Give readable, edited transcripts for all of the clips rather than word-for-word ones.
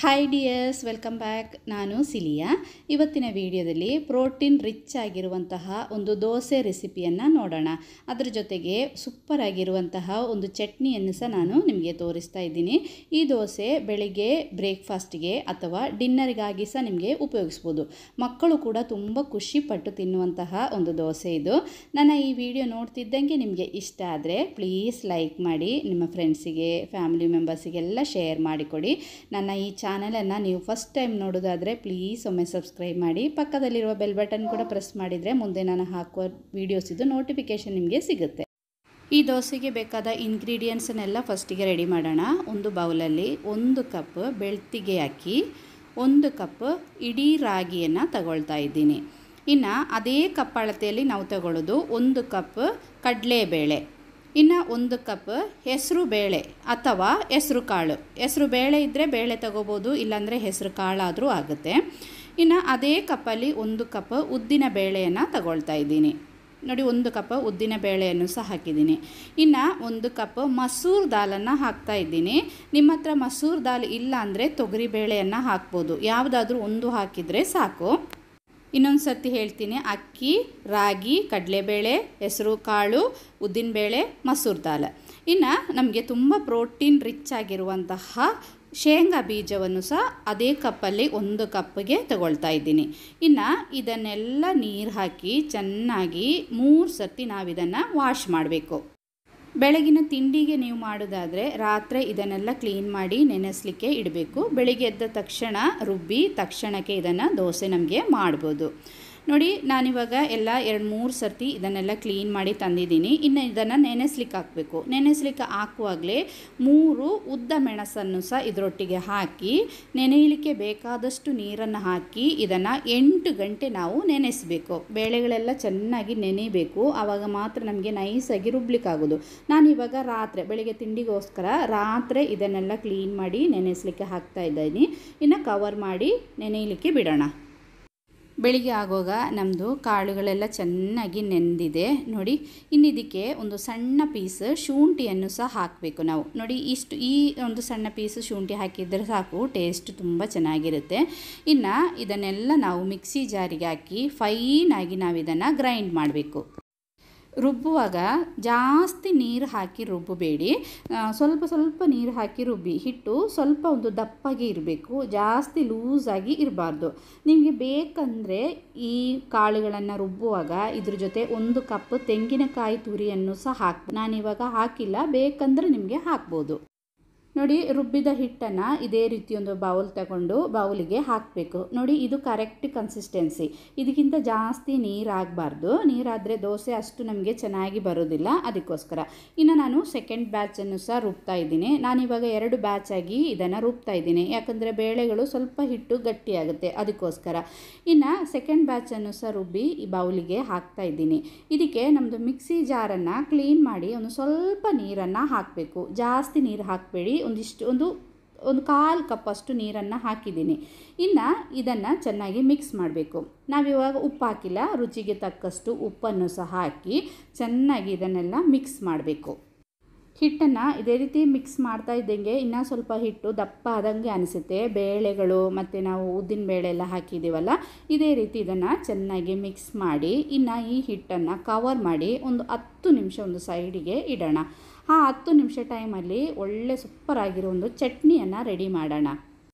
Hi dears, welcome back. ನಾನು cilia. ಇವತ್ತಿನ ವಿಡಿಯೋದಲ್ಲಿ ಪ್ರೋಟೀನ್ ರಿಚ್ ಆಗಿರುವಂತಹ ಒಂದು ದೋಸೆ ರೆಸಿಪಿಯನ್ನು ನೋಡೋಣ. ಅದರ ಜೊತೆಗೆ ಸೂಪರ್ ಆಗಿರುವಂತಹ ಒಂದು ಚಟ್ನಿಯನ್ನು ಸಹ ನಾನು ನಿಮಗೆ ತೋರಿಸ್ತಾ ಇದ್ದೀನಿ. ಈ ದೋಸೆ ಬೆಳಿಗ್ಗೆ ಬ್ರೇಕ್ಫಾಸ್ಟ್ಗೆ ಅಥವಾ ಡಿನ್ನರ್ಗಾಗಿ ಸಹ ನಿಮಗೆ ಉಪಯೋಗಿಸ್ಬೋದು. ಮಕ್ಕಳು ಕೂಡ ತುಂಬ ಖುಷಿಪಟ್ಟು ತಿನ್ನುವಂತಹ ಒಂದು ದೋಸೆ ಇದು. ನನ್ನ ಈ ವಿಡಿಯೋ ನೋಡ್ತಿದ್ದಂಗೆ ನಿಮಗೆ ಇಷ್ಟ ಆದರೆ ಪ್ಲೀಸ್ ಲೈಕ್ ಮಾಡಿ, ನಿಮ್ಮ ಫ್ರೆಂಡ್ಸಿಗೆ, ಫ್ಯಾಮಿಲಿ ಮೆಂಬರ್ಸಿಗೆಲ್ಲ ಶೇರ್ ಮಾಡಿಕೊಡಿ. ನನ್ನ ಈ ಚಾನಲನ್ನು ನೀವು ಫಸ್ಟ್ ಟೈಮ್ ನೋಡೋದಾದರೆ ಪ್ಲೀಸ್ ಒಮ್ಮೆ ಸಬ್ಸ್ಕ್ರೈಬ್ ಮಾಡಿ. ಪಕ್ಕದಲ್ಲಿರುವ ಬೆಲ್ ಬಟನ್ ಕೂಡ ಪ್ರೆಸ್ ಮಾಡಿದರೆ ಮುಂದೆ ನಾನು ಹಾಕುವ ವೀಡಿಯೋಸಿದು ನೋಟಿಫಿಕೇಷನ್ ನಿಮಗೆ ಸಿಗುತ್ತೆ. ಈ ದೋಸೆಗೆ ಬೇಕಾದ ಇಂಗ್ರೀಡಿಯೆಂಟ್ಸನ್ನೆಲ್ಲ ಫಸ್ಟಿಗೆ ರೆಡಿ ಮಾಡೋಣ. ಒಂದು ಬೌಲಲ್ಲಿ 1 ಕಪ್ ಬೆಳ್ತಿಗೆ ಅಕ್ಕಿ, 1 ಕಪ್ ಇಡೀ ರಾಗಿಯನ್ನು ತಗೊಳ್ತಾ ಇದ್ದೀನಿ. ಇನ್ನು ಅದೇ ಕಪ್ ಅಳತೆಯಲ್ಲಿ ನಾವು ತಗೊಳ್ಳೋದು 1 ಕಪ್ ಕಡಲೆಬೇಳೆ, ಇನ್ನು 1 ಕಪ್ ಹೆಸರು ಬೇಳೆ ಅಥವಾ ಹೆಸರು ಕಾಳು. ಹೆಸರು ಬೇಳೆ ಇದ್ದರೆ ಬೇಳೆ ತಗೋಬೋದು, ಇಲ್ಲಾಂದರೆ ಹೆಸರು ಕಾಳಾದರೂ ಆಗುತ್ತೆ. ಇನ್ನು ಅದೇ ಕಪ್ಪಲ್ಲಿ 1 ಕಪ್ ಉದ್ದಿನ ಬೇಳೆಯನ್ನು ತಗೊಳ್ತಾ ಇದ್ದೀನಿ. ನೋಡಿ, 1 ಕಪ್ ಉದ್ದಿನ ಬೇಳೆಯನ್ನು ಸಹ ಹಾಕಿದ್ದೀನಿ. ಇನ್ನು 1 ಕಪ್ ಮಸೂರ್ ದಾಲನ್ನು ಹಾಕ್ತಾ ಇದ್ದೀನಿ. ನಿಮ್ಮ ಹತ್ರ ಮಸೂರ್ ದಾಲ್ ಇಲ್ಲ ಅಂದರೆ ತೊಗರಿ ಬೇಳೆಯನ್ನು ಹಾಕ್ಬೋದು, ಯಾವುದಾದ್ರೂ ಒಂದು ಹಾಕಿದರೆ ಸಾಕು. ಇನ್ನೊಂದು ಸರ್ತಿ ಹೇಳ್ತೀನಿ: ಅಕ್ಕಿ, ರಾಗಿ, ಕಡಲೆಬೇಳೆ, ಹೆಸರು ಕಾಳು, ಉದ್ದಿನಬೇಳೆ, ಮಸೂರ್ ದಾಲ್. ಇನ್ನು ನಮಗೆ ತುಂಬ ಪ್ರೋಟೀನ್ ರಿಚ್ ಆಗಿರುವಂತಹ ಶೇಂಗಾ ಬೀಜವನ್ನು ಸಹ ಅದೇ ಕಪ್ಪಲ್ಲಿ 1 ಕಪ್ಗೆ ತಗೊಳ್ತಾ ಇದ್ದೀನಿ. ಇನ್ನು ಇದನ್ನೆಲ್ಲ ನೀರು ಹಾಕಿ ಚೆನ್ನಾಗಿ 3 ಸರ್ತಿ ನಾವಿದನ್ನು ವಾಶ್ ಮಾಡಬೇಕು. ಬೆಳಗಿನ ತಿಂಡಿಗೆ ನೀವು ಮಾಡೋದಾದರೆ ರಾತ್ರಿ ಇದನ್ನೆಲ್ಲ ಕ್ಲೀನ್ ಮಾಡಿ ನೆನೆಸಲಿಕ್ಕೆ ಇಡಬೇಕು. ಬೆಳಿಗ್ಗೆ ಎದ್ದ ತಕ್ಷಣ ರುಬ್ಬಿ ತಕ್ಷಣಕ್ಕೆ ಇದನ್ನು ದೋಸೆ ನಮಗೆ ಮಾಡ್ಬೋದು. ನೋಡಿ, ನಾನಿವಾಗ ಎಲ್ಲ 2-3 ಸರ್ತಿ ಇದನ್ನೆಲ್ಲ ಕ್ಲೀನ್ ಮಾಡಿ ತಂದಿದ್ದೀನಿ. ಇನ್ನು ಇದನ್ನು ನೆನೆಸ್ಲಿಕ್ಕೆ ಹಾಕಬೇಕು. ನೆನೆಸ್ಲಿಕ್ಕೆ ಹಾಕುವಾಗಲೇ 3 ಉದ್ದ ಮೆಣಸನ್ನು ಸಹ ಇದರೊಟ್ಟಿಗೆ ಹಾಕಿ ನೆನೆಯಲಿಕ್ಕೆ ಬೇಕಾದಷ್ಟು ನೀರನ್ನು ಹಾಕಿ ಇದನ್ನು 8 ಗಂಟೆ ನಾವು ನೆನೆಸಬೇಕು. ಬೇಳೆಗಳೆಲ್ಲ ಚೆನ್ನಾಗಿ ನೆನೆಯಬೇಕು, ಆವಾಗ ಮಾತ್ರ ನಮಗೆ ನೈಸಾಗಿ ರುಬ್ಲಿಕ್ಕಾಗೋದು. ನಾನಿವಾಗ ರಾತ್ರಿ ಬೆಳಿಗ್ಗೆ ತಿಂಡಿಗೋಸ್ಕರ ರಾತ್ರಿ ಇದನ್ನೆಲ್ಲ ಕ್ಲೀನ್ ಮಾಡಿ ನೆನೆಸಲಿಕ್ಕೆ ಹಾಕ್ತಾ ಇದ್ದೀನಿ. ಇನ್ನು ಕವರ್ ಮಾಡಿ ನೆನೆಯಲಿಕ್ಕೆ ಬಿಡೋಣ. ಬೆಳಿಗ್ಗೆ ಆಗುವಾಗ ನಮ್ಮದು ಕಾಳುಗಳೆಲ್ಲ ಚೆನ್ನಾಗಿ ನೆಂದಿದೆ. ನೋಡಿ, ಇನ್ನು ಇದಕ್ಕೆ ಒಂದು ಸಣ್ಣ ಪೀಸ್ ಶುಂಠಿಯನ್ನು ಸಹ ಹಾಕಬೇಕು ನಾವು. ನೋಡಿ, ಈ ಒಂದು ಸಣ್ಣ ಪೀಸ್ ಶುಂಠಿ ಹಾಕಿದರೆ ಸಾಕು, ಟೇಸ್ಟ್ ತುಂಬ ಚೆನ್ನಾಗಿರುತ್ತೆ. ಇನ್ನು ಇದನ್ನೆಲ್ಲ ನಾವು ಮಿಕ್ಸಿ ಜಾರಿಗೆ ಹಾಕಿ ಫೈನಾಗಿ ನಾವು ಇದನ್ನು ಗ್ರೈಂಡ್ ಮಾಡಬೇಕು. ರುಬ್ಬುವಾಗ ಜಾಸ್ತಿ ನೀರು ಹಾಕಿ ರುಬ್ಬಬೇಡಿ, ಸ್ವಲ್ಪ ನೀರು ಹಾಕಿ ರುಬ್ಬಿ. ಹಿಟ್ಟು ಸ್ವಲ್ಪ ಒಂದು ದಪ್ಪಗೆ ಇರಬೇಕು, ಜಾಸ್ತಿ ಲೂಸಾಗಿ ಇರಬಾರ್ದು. ನಿಮಗೆ ಬೇಕಂದರೆ ಈ ಕಾಳುಗಳನ್ನು ರುಬ್ಬುವಾಗ ಇದ್ರ ಜೊತೆ 1 ಕಪ್ ತೆಂಗಿನಕಾಯಿ ತುರಿಯನ್ನು ಸಹ ನಾನಿವಾಗ ಹಾಕಿಲ್ಲ, ಬೇಕಂದರೆ ನಿಮಗೆ ಹಾಕ್ಬೋದು. ನೋಡಿ, ರುಬ್ಬಿದ ಹಿಟ್ಟನ್ನು ಇದೇ ರೀತಿ ಒಂದು ಬೌಲ್ ತಗೊಂಡು ಬೌಲಿಗೆ ಹಾಕಬೇಕು. ನೋಡಿ, ಇದು ಕರೆಕ್ಟ್ ಕನ್ಸಿಸ್ಟೆನ್ಸಿ. ಇದಕ್ಕಿಂತ ಜಾಸ್ತಿ ನೀರಾಗಬಾರ್ದು. ನೀರಾದರೆ ದೋಸೆ ಅಷ್ಟು ನಮಗೆ ಚೆನ್ನಾಗಿ ಬರೋದಿಲ್ಲ, ಅದಕ್ಕೋಸ್ಕರ. ಇನ್ನು ನಾನು ಸೆಕೆಂಡ್ ಬ್ಯಾಚನ್ನು ಸಹ ರುಬ್ತಾ ಇದ್ದೀನಿ. ನಾನಿವಾಗ 2 ಬ್ಯಾಚ್ ಆಗಿ ಇದನ್ನು ರುಬ್ತಾ ಇದ್ದೀನಿ, ಯಾಕಂದರೆ ಬೇಳೆಗಳು ಸ್ವಲ್ಪ ಹಿಟ್ಟು ಗಟ್ಟಿಯಾಗುತ್ತೆ, ಅದಕ್ಕೋಸ್ಕರ. ಇನ್ನು ಸೆಕೆಂಡ್ ಬ್ಯಾಚನ್ನು ಸಹ ರುಬ್ಬಿ ಈ ಬೌಲಿಗೆ ಹಾಕ್ತಾ ಇದ್ದೀನಿ. ಇದಕ್ಕೆ ನಮ್ಮದು ಮಿಕ್ಸಿ ಜಾರನ್ನು ಕ್ಲೀನ್ ಮಾಡಿ ಒಂದು ಸ್ವಲ್ಪ ನೀರನ್ನು ಹಾಕಬೇಕು. ಜಾಸ್ತಿ ನೀರು ಹಾಕಬೇಡಿ, ಒಂದು 1/4 ಕಪ್ಪಷ್ಟು ನೀರನ್ನು ಹಾಕಿದ್ದೀನಿ. ಇನ್ನು ಇದನ್ನು ಚೆನ್ನಾಗಿ ಮಿಕ್ಸ್ ಮಾಡಬೇಕು. ನಾವಿವಾಗ ಉಪ್ಪು ಹಾಕಿಲ್ಲ, ರುಚಿಗೆ ತಕ್ಕಷ್ಟು ಉಪ್ಪನ್ನು ಸಹ ಹಾಕಿ ಚೆನ್ನಾಗಿ ಇದನ್ನೆಲ್ಲ ಮಿಕ್ಸ್ ಮಾಡಬೇಕು. ಹಿಟ್ಟನ್ನು ಇದೇ ರೀತಿ ಮಿಕ್ಸ್ ಮಾಡ್ತಾ ಇದ್ದಂಗೆ ಇನ್ನೂ ಸ್ವಲ್ಪ ಹಿಟ್ಟು ದಪ್ಪ ಆದಂಗೆ ಅನಿಸುತ್ತೆ. ಬೇಳೆಗಳು ಮತ್ತು ನಾವು ಉದ್ದಿನ ಬೇಳೆ ಎಲ್ಲ ಹಾಕಿದ್ದೀವಲ್ಲ, ಇದೇ ರೀತಿ ಇದನ್ನು ಚೆನ್ನಾಗಿ ಮಿಕ್ಸ್ ಮಾಡಿ ಇನ್ನು ಈ ಹಿಟ್ಟನ್ನು ಕವರ್ ಮಾಡಿ ಒಂದು 10 ನಿಮಿಷ ಒಂದು ಸೈಡಿಗೆ ಇಡೋಣ. ಆ 10 ನಿಮಿಷ ಟೈಮಲ್ಲಿ ಒಳ್ಳೆ ಸೂಪರಾಗಿರೋ ಒಂದು ಚಟ್ನಿಯನ್ನು ರೆಡಿ ಮಾಡೋಣ.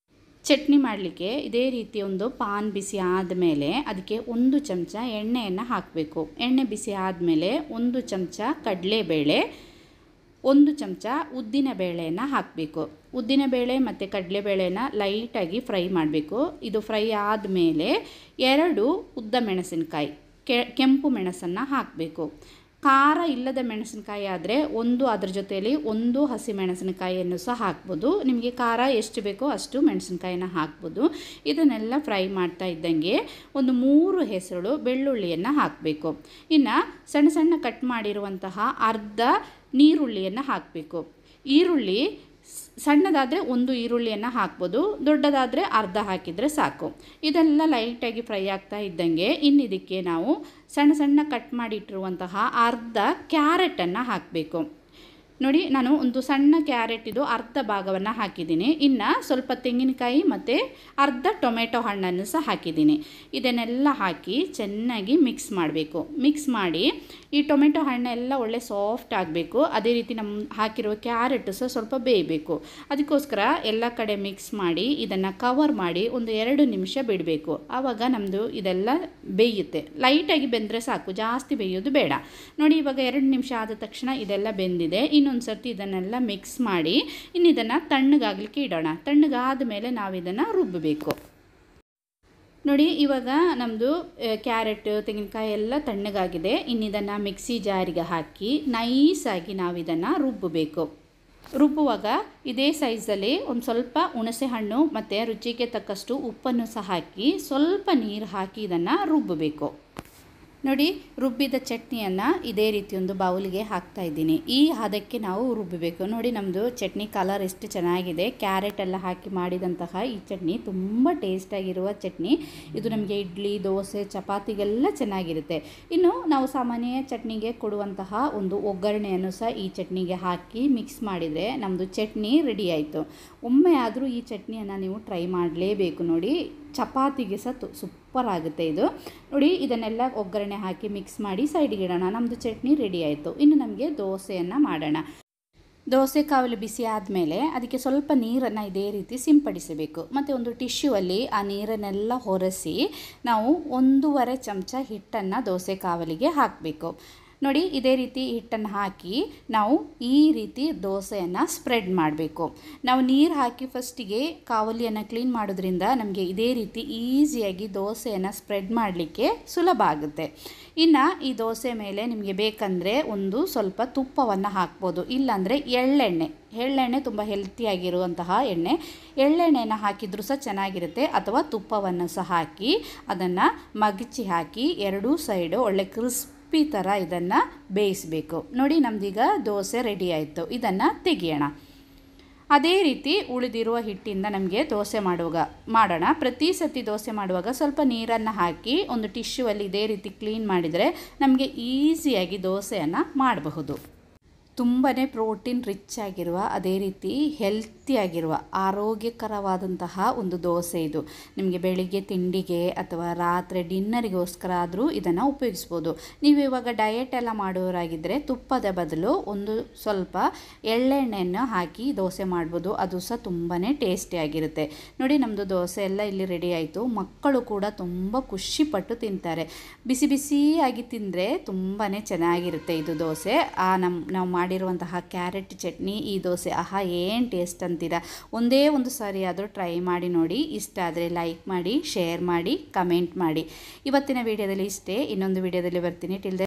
ಚಟ್ನಿ ಮಾಡಲಿಕ್ಕೆ ಇದೇ ರೀತಿ ಒಂದು ಪಾನ್ ಬಿಸಿ ಆದಮೇಲೆ ಅದಕ್ಕೆ 1 ಚಮಚ ಎಣ್ಣೆಯನ್ನು ಹಾಕಬೇಕು. ಎಣ್ಣೆ ಬಿಸಿ ಆದಮೇಲೆ 1 ಚಮಚ ಕಡಲೆಬೇಳೆ, 1 ಚಮಚ ಉದ್ದಿನ ಬೇಳೆಯನ್ನು ಹಾಕಬೇಕು. ಉದ್ದಿನ ಬೇಳೆ ಮತ್ತು ಕಡಲೆಬೇಳೆನ ಲೈಟಾಗಿ ಫ್ರೈ ಮಾಡಬೇಕು. ಇದು ಫ್ರೈ ಆದಮೇಲೆ 2 ಉದ್ದ ಮೆಣಸಿನಕಾಯಿ, ಕೆಂಪು ಮೆಣಸನ್ನು ಹಾಕಬೇಕು. ಖಾರ ಇಲ್ಲದ ಮೆಣಸಿನಕಾಯಿ ಆದರೆ ಅದ್ರ ಜೊತೆಯಲ್ಲಿ 1 ಹಸಿ ಮೆಣಸಿನಕಾಯಿಯನ್ನು ಸಹ ಹಾಕ್ಬೋದು. ನಿಮಗೆ ಖಾರ ಎಷ್ಟು ಬೇಕೋ ಅಷ್ಟು ಮೆಣಸಿನಕಾಯಿನ ಹಾಕ್ಬೋದು. ಇದನ್ನೆಲ್ಲ ಫ್ರೈ ಮಾಡ್ತಾ ಇದ್ದಂಗೆ ಒಂದು 3 ಹೆಸರು ಬೆಳ್ಳುಳ್ಳಿಯನ್ನು ಹಾಕಬೇಕು. ಇನ್ನು ಸಣ್ಣ ಸಣ್ಣ ಕಟ್ ಮಾಡಿರುವಂತಹ ಅರ್ಧ ನೀರುಳ್ಳಿಯನ್ನು ಹಾಕಬೇಕು. ಈರುಳ್ಳಿ ಸಣ್ಣದಾದರೆ 1 ಈರುಳ್ಳಿಯನ್ನು ಹಾಕ್ಬೋದು, ದೊಡ್ಡದಾದರೆ ಅರ್ಧ ಹಾಕಿದರೆ ಸಾಕು. ಇದೆಲ್ಲ ಲೈಟಾಗಿ ಫ್ರೈ ಆಗ್ತಾ ಇದ್ದಂಗೆ ಇನ್ನಿದಕ್ಕೆ ನಾವು ಸಣ್ಣ ಸಣ್ಣ ಕಟ್ ಮಾಡಿಟ್ಟಿರುವಂತಹ ಅರ್ಧ ಕ್ಯಾರೆಟನ್ನು ಹಾಕಬೇಕು. ನೋಡಿ ನಾನು ಒಂದು ಸಣ್ಣ ಕ್ಯಾರೆಟ್ ಇದು ಅರ್ಧ ಭಾಗವನ್ನು ಹಾಕಿದ್ದೀನಿ. ಇನ್ನು ಸ್ವಲ್ಪ ತೆಂಗಿನಕಾಯಿ ಮತ್ತು ಅರ್ಧ ಟೊಮೆಟೊ ಹಣ್ಣನ್ನು ಸಹ ಹಾಕಿದ್ದೀನಿ. ಇದನ್ನೆಲ್ಲ ಹಾಕಿ ಚೆನ್ನಾಗಿ ಮಿಕ್ಸ್ ಮಾಡಬೇಕು. ಮಿಕ್ಸ್ ಮಾಡಿ ಈ ಟೊಮೆಟೊ ಹಣ್ಣೆಲ್ಲ ಒಳ್ಳೆ ಸಾಫ್ಟ್ ಆಗಬೇಕು. ಅದೇ ರೀತಿ ನಮ್ಮ ಹಾಕಿರುವ ಕ್ಯಾರೆಟ್ ಸಹ ಸ್ವಲ್ಪ ಬೇಯಬೇಕು. ಅದಕ್ಕೋಸ್ಕರ ಎಲ್ಲ ಕಡೆ ಮಿಕ್ಸ್ ಮಾಡಿ ಇದನ್ನು ಕವರ್ ಮಾಡಿ ಒಂದು 2 ನಿಮಿಷ ಬಿಡಬೇಕು. ಆವಾಗ ನಮ್ಮದು ಇದೆಲ್ಲ ಬೇಯುತ್ತೆ. ಲೈಟಾಗಿ ಬೆಂದರೆ ಸಾಕು, ಜಾಸ್ತಿ ಬೇಯೋದು ಬೇಡ. ನೋಡಿ ಇವಾಗ 2 ನಿಮಿಷ ಆದ ತಕ್ಷಣ ಇದೆಲ್ಲ ಬೆಂದಿದೆ. ಇನ್ನೊಂದು ಸರ್ತಿ ಇದನ್ನೆಲ್ಲ ಮಿಕ್ಸ್ ಮಾಡಿ ಇನ್ನು ಇದನ್ನು ತಣ್ಣಗಾಗಲಿಕ್ಕೆ ಇಡೋಣ. ತಣ್ಣಗಾದ ಮೇಲೆ ನಾವು ಇದನ್ನು ರುಬ್ಬಬೇಕು. ನೋಡಿ ಇವಾಗ ನಮ್ಮದು ಕ್ಯಾರೆಟ್ ತೆಂಗಿನಕಾಯಿ ಎಲ್ಲ ತಣ್ಣಗಾಗಿದೆ. ಇನ್ನು ಇದನ್ನು ಮಿಕ್ಸಿ ಜಾರಿಗೆ ಹಾಕಿ ನೈಸಾಗಿ ನಾವು ಇದನ್ನು ರುಬ್ಬಬೇಕು. ರುಬ್ಬುವಾಗ ಇದೇ ಸೈಜಲ್ಲಿ ಒಂದು ಸ್ವಲ್ಪ ಹುಣಸೆ ಹಣ್ಣು ಮತ್ತು ರುಚಿಗೆ ತಕ್ಕಷ್ಟು ಉಪ್ಪನ್ನು ಸಹ ಹಾಕಿ ಸ್ವಲ್ಪ ನೀರು ಹಾಕಿ ಇದನ್ನು ರುಬ್ಬಬೇಕು. ನೋಡಿ ರುಬ್ಬಿದ ಚಟ್ನಿಯನ್ನು ಇದೇ ರೀತಿ ಒಂದು ಬೌಲಿಗೆ ಹಾಕ್ತಾ ಇದ್ದೀನಿ. ಈ ಹದಕ್ಕೆ ನಾವು ರುಬ್ಬಬೇಕು. ನೋಡಿ ನಮ್ಮದು ಚಟ್ನಿ ಕಲರ್ ಎಷ್ಟು ಚೆನ್ನಾಗಿದೆ. ಕ್ಯಾರೆಟ್ ಎಲ್ಲ ಹಾಕಿ ಮಾಡಿದಂತಹ ಈ ಚಟ್ನಿ ತುಂಬ ಟೇಸ್ಟಾಗಿರುವ ಚಟ್ನಿ. ಇದು ನಮಗೆ ಇಡ್ಲಿ, ದೋಸೆ, ಚಪಾತಿಗೆಲ್ಲ ಚೆನ್ನಾಗಿರುತ್ತೆ. ಇನ್ನು ನಾವು ಸಾಮಾನ್ಯ ಚಟ್ನಿಗೆ ಕೊಡುವಂತಹ ಒಂದು ಒಗ್ಗರಣೆಯನ್ನು ಸಹ ಈ ಚಟ್ನಿಗೆ ಹಾಕಿ ಮಿಕ್ಸ್ ಮಾಡಿದರೆ ನಮ್ಮದು ಚಟ್ನಿ ರೆಡಿ ಆಯಿತು. ಒಮ್ಮೆ ಆದರೂ ಈ ಚಟ್ನಿಯನ್ನು ನೀವು ಟ್ರೈ ಮಾಡಲೇಬೇಕು. ನೋಡಿ ಚಪಾತಿಗೆ ಸಹ ಸೂಪರ್ ಆಗುತ್ತೆ ಇದು. ನೋಡಿ ಇದನ್ನೆಲ್ಲ ಒಗ್ಗರಣೆ ಹಾಕಿ ಮಿಕ್ಸ್ ಮಾಡಿ ಸೈಡಿಗೆ ಇಡೋಣ. ನಮ್ಮದು ಚಟ್ನಿ ರೆಡಿ ಆಯಿತು. ಇನ್ನು ನಮಗೆ ದೋಸೆಯನ್ನು ಮಾಡೋಣ. ದೋಸೆ ಕಾವಲು ಬಿಸಿ ಆದಮೇಲೆ ಅದಕ್ಕೆ ಸ್ವಲ್ಪ ನೀರನ್ನು ಇದೇ ರೀತಿ ಸಿಂಪಡಿಸಬೇಕು. ಮತ್ತು ಒಂದು ಟಿಶ್ಯೂವಲ್ಲಿ ಆ ನೀರನ್ನೆಲ್ಲ ಹೊರಸಿ ನಾವು 1.5 ಚಮಚ ಹಿಟ್ಟನ್ನು ದೋಸೆ ಕಾವಲಿಗೆ ಹಾಕಬೇಕು. ನೋಡಿ ಇದೇ ರೀತಿ ಹಿಟ್ಟನ್ನು ಹಾಕಿ ನಾವು ಈ ರೀತಿ ದೋಸೆಯನ್ನು ಸ್ಪ್ರೆಡ್ ಮಾಡಬೇಕು. ನಾವು ನೀರು ಹಾಕಿ ಫಸ್ಟಿಗೆ ಕಾವಲಿಯನ್ನು ಕ್ಲೀನ್ ಮಾಡೋದ್ರಿಂದ ನಮಗೆ ಇದೇ ರೀತಿ ಈಸಿಯಾಗಿ ದೋಸೆಯನ್ನು ಸ್ಪ್ರೆಡ್ ಮಾಡಲಿಕ್ಕೆ ಸುಲಭ ಆಗುತ್ತೆ. ಇನ್ನು ಈ ದೋಸೆ ಮೇಲೆ ನಿಮಗೆ ಬೇಕಂದರೆ ಒಂದು ಸ್ವಲ್ಪ ತುಪ್ಪವನ್ನು ಹಾಕ್ಬೋದು. ಇಲ್ಲಾಂದರೆ ಎಳ್ಳೆಣ್ಣೆ ತುಂಬ ಹೆಲ್ತಿಯಾಗಿರುವಂತಹ ಎಳ್ಳೆಣ್ಣೆಯನ್ನು ಹಾಕಿದರೂ ಸಹ ಚೆನ್ನಾಗಿರುತ್ತೆ. ಅಥವಾ ತುಪ್ಪವನ್ನು ಸಹ ಹಾಕಿ ಅದನ್ನು ಮಗಚಿ ಹಾಕಿ 2 ಸೈಡು ಒಳ್ಳೆ ಕ್ರಿಸ್ಪಿ ಥರ ಇದನ್ನು ಬೇಯಿಸಬೇಕು. ನೋಡಿ ನಮ್ಮದೀಗ ದೋಸೆ ರೆಡಿ ಆಯಿತು. ಇದನ್ನು ತೆಗಿಯೋಣ. ಅದೇ ರೀತಿ ಉಳಿದಿರುವ ಹಿಟ್ಟಿಂದ ನಮಗೆ ದೋಸೆ ಮಾಡೋಣ. ಪ್ರತಿ ಸತಿ ದೋಸೆ ಮಾಡುವಾಗ ಸ್ವಲ್ಪ ನೀರನ್ನು ಹಾಕಿ ಒಂದು ಟಿಶ್ಯೂವಲ್ಲಿ ಇದೇ ರೀತಿ ಕ್ಲೀನ್ ಮಾಡಿದರೆ ನಮಗೆ ಈಸಿಯಾಗಿ ದೋಸೆಯನ್ನು ಮಾಡಬಹುದು. ತುಂಬಾ ಪ್ರೋಟೀನ್ ರಿಚ್ ಆಗಿರುವ ಅದೇ ರೀತಿ ಹೆಲ್ತಿಯಾಗಿರುವ ಆರೋಗ್ಯಕರವಾದಂತಹ ಒಂದು ದೋಸೆ ಇದು. ನಿಮಗೆ ಬೆಳಿಗ್ಗೆ ತಿಂಡಿಗೆ ಅಥವಾ ರಾತ್ರಿ ಡಿನ್ನರಿಗೋಸ್ಕರ ಆದರೂ ಇದನ್ನು ಉಪಯೋಗಿಸ್ಬೋದು. ನೀವು ಇವಾಗ ಡಯಟ್ ಎಲ್ಲ ಮಾಡೋರಾಗಿದ್ದರೆ ತುಪ್ಪದ ಬದಲು ಒಂದು ಸ್ವಲ್ಪ ಎಳ್ಳೆಣ್ಣೆಯನ್ನು ಹಾಕಿ ದೋಸೆ ಮಾಡ್ಬೋದು. ಅದು ಸಹ ತುಂಬಾ ಟೇಸ್ಟಿಯಾಗಿರುತ್ತೆ. ನೋಡಿ ನಮ್ಮದು ದೋಸೆ ಎಲ್ಲ ಇಲ್ಲಿ ರೆಡಿ ಆಯಿತು. ಮಕ್ಕಳು ಕೂಡ ತುಂಬ ಖುಷಿಪಟ್ಟು ತಿಂತಾರೆ. ಬಿಸಿ ಬಿಸಿಯಾಗಿ ತಿಂದರೆ ತುಂಬಾ ಚೆನ್ನಾಗಿರುತ್ತೆ ಇದು ದೋಸೆ. ನಾವು ಮಾಡಿರುವಂತಹ ಕ್ಯಾರೆಟ್ ಚಟ್ನಿ, ಈ ದೋಸೆ ಆಹಾ ಏನು ಟೇಸ್ಟ್ ಅಂತೀರಾ. ಒಂದೇ ಒಂದು ಸಾರಿ ಆದರೂ ಟ್ರೈ ಮಾಡಿ ನೋಡಿ. ಇಷ್ಟ ಆದರೆ ಲೈಕ್ ಮಾಡಿ, ಶೇರ್ ಮಾಡಿ, ಕಮೆಂಟ್ ಮಾಡಿ. ಇವತ್ತಿನ ವಿಡಿಯೋದಲ್ಲಿ ಇಷ್ಟೇ. ಇನ್ನೊಂದು ವಿಡಿಯೋದಲ್ಲಿ ಬರ್ತೀನಿ. ಟಿಲ್